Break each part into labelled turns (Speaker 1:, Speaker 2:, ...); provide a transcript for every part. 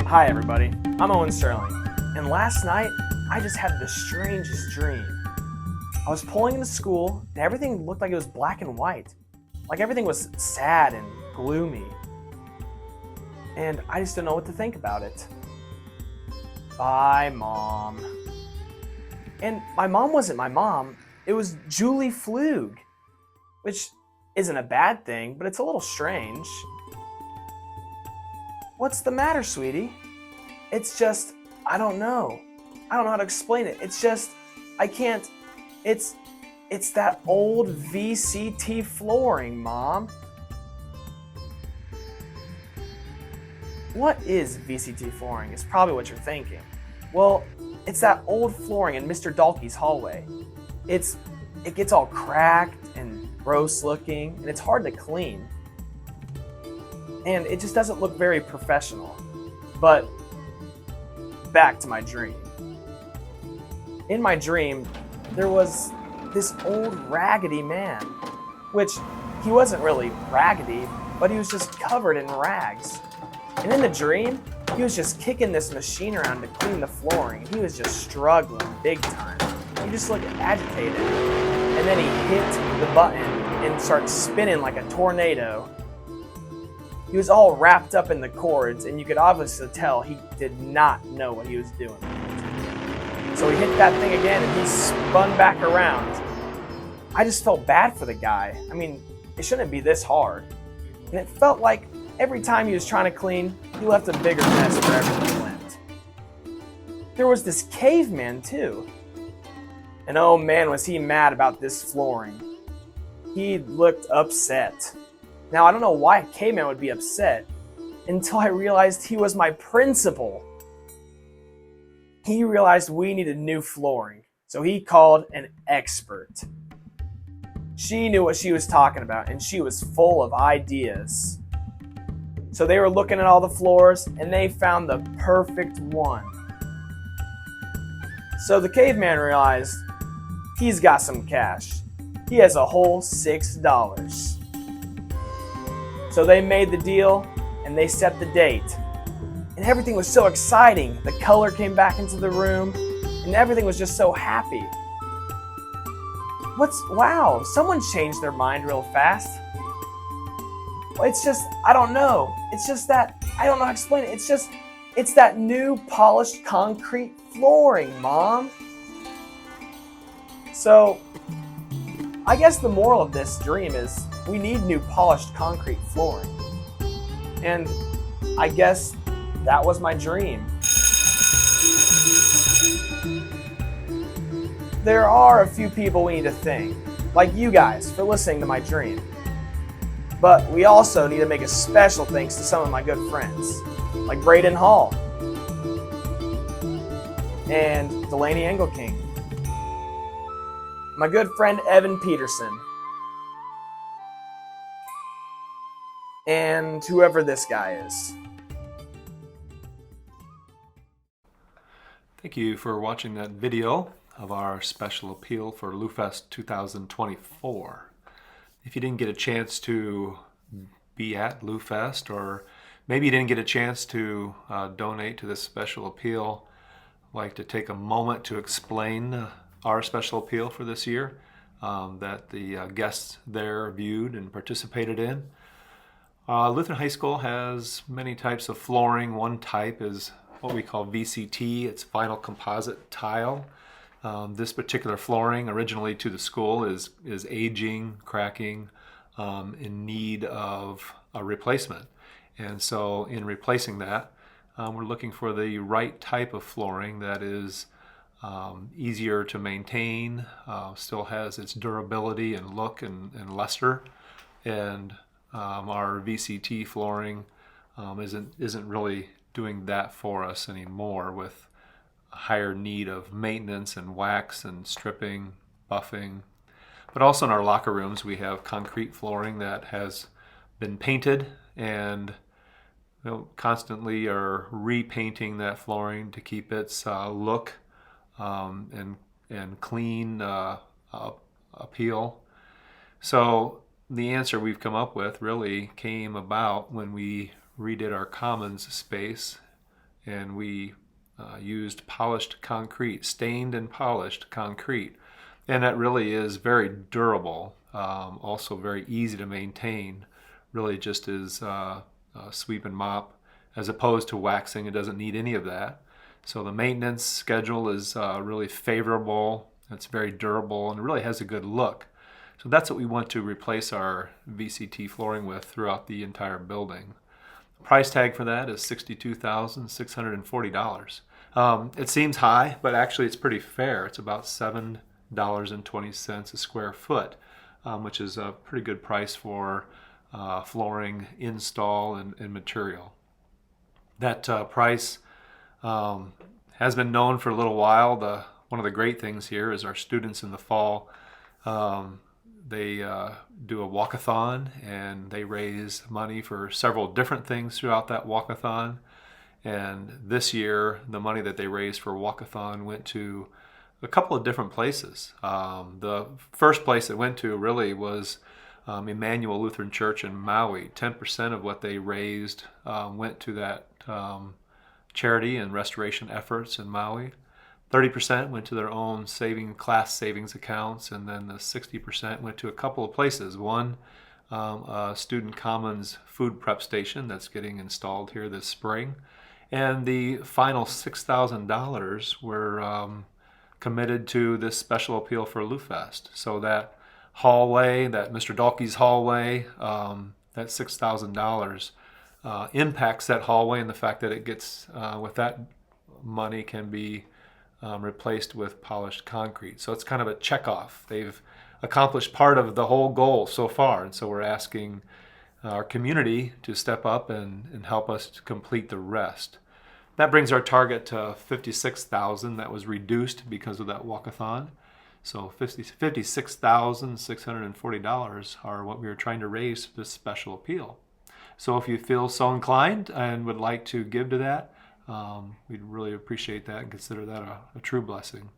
Speaker 1: Hi everybody, I'm Owen Sterling, and last night I just had the strangest dream. I was pulling into school and everything looked like it was black and white, like everything was sad and gloomy, and I just didn't know what to think about it. Bye, Mom. And my mom wasn't my mom, it was Julie Flug, which isn't a bad thing, but it's a little strange. What's the matter, sweetie? It's just, I don't know. I don't know how to explain it. It's just, I can't, it's that old VCT flooring, Mom. What is VCT flooring is probably what you're thinking. Well, it's that old flooring in Mr. Dalkey's hallway. It gets all cracked and gross looking, and it's hard to clean. And it just doesn't look very professional. But back to my dream. In my dream, there was this old raggedy man, which he wasn't really raggedy, but he was just covered in rags. And in the dream, he was just kicking this machine around to clean the flooring. He was just struggling big time. He just looked agitated. And then he hit the button and started spinning like a tornado. He was all wrapped up in the cords, and you could obviously tell he did not know what he was doing. So he hit that thing again, and he spun back around. I just felt bad for the guy. I mean, it shouldn't be this hard. And it felt like every time he was trying to clean, he left a bigger mess wherever he went. There was this caveman, too. And oh man, was he mad about this flooring. He looked upset. Now, I don't know why a caveman would be upset until I realized he was my principal. He realized we needed new flooring, so he called an expert. She knew what she was talking about, and she was full of ideas. So they were looking at all the floors, and they found the perfect one. So the caveman realized he's got some cash. He has a whole $6. So they made the deal, and they set the date. And everything was so exciting. The color came back into the room, and everything was just so happy. Wow, someone changed their mind real fast. Well, it's just, I don't know. It's just that, I don't know how to explain it. It's that new polished concrete flooring, Mom. So, I guess the moral of this dream is we need new polished concrete flooring. And I guess that was my dream. There are a few people we need to thank, like you guys, for listening to my dream. But we also need to make a special thanks to some of my good friends, like Braden Hall and Delaney Engelking, my good friend Evan Peterson, and whoever this guy is.
Speaker 2: Thank you for watching that video of our special appeal for LuFest 2024. If you didn't get a chance to be at LuFest, or maybe you didn't get a chance to donate to this special appeal, I'd like to take a moment to explain our special appeal for this year that the guests there viewed and participated in. Lutheran High School has many types of flooring. One type is what we call VCT. It's vinyl composite tile. This particular flooring, originally to the school, is aging, cracking, in need of a replacement. And so in replacing that, we're looking for the right type of flooring that is easier to maintain, still has its durability and look and luster, and our VCT flooring isn't really doing that for us anymore, with a higher need of maintenance and wax and stripping, buffing. But also in our locker rooms we have concrete flooring that has been painted, and constantly are repainting that flooring to keep its look and clean appeal. So the answer we've come up with really came about when we redid our commons space and we used polished concrete, stained and polished concrete. And that really is very durable, also very easy to maintain, really just as sweep and mop, as opposed to waxing. It doesn't need any of that. So the maintenance schedule is really favorable. It's very durable and really has a good look. So that's what we want to replace our VCT flooring with throughout the entire building. The price tag for that is $62,640. It seems high, but actually it's pretty fair. It's about $7.20 a square foot, which is a pretty good price for flooring install and material. That price has been known for a little while. One of the great things here is our students in the fall, they do a walkathon, and they raise money for several different things throughout that walkathon. And this year, the money that they raised for walkathon went to a couple of different places. The first place it went to really was Emmanuel Lutheran Church in Maui. 10% of what they raised went to that charity and restoration efforts in Maui. 30% went to their own class savings accounts, and then the 60% went to a couple of places. One, a Student Commons food prep station that's getting installed here this spring. And the final $6,000 were committed to this special appeal for LuFest. So that hallway, that Mr. Dalkey's hallway, that $6,000 impacts that hallway, and the fact that it gets, with that money, can be replaced with polished concrete. So it's kind of a checkoff. They've accomplished part of the whole goal so far, and so we're asking our community to step up and help us to complete the rest. That brings our target to $56,000. That was reduced because of that walkathon. So $56,640 are what we were trying to raise for this special appeal. So if you feel so inclined and would like to give to that, we'd really appreciate that and consider that a true blessing.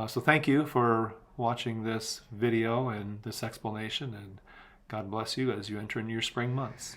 Speaker 2: So thank you for watching this video and this explanation, and God bless you as you enter into your spring months.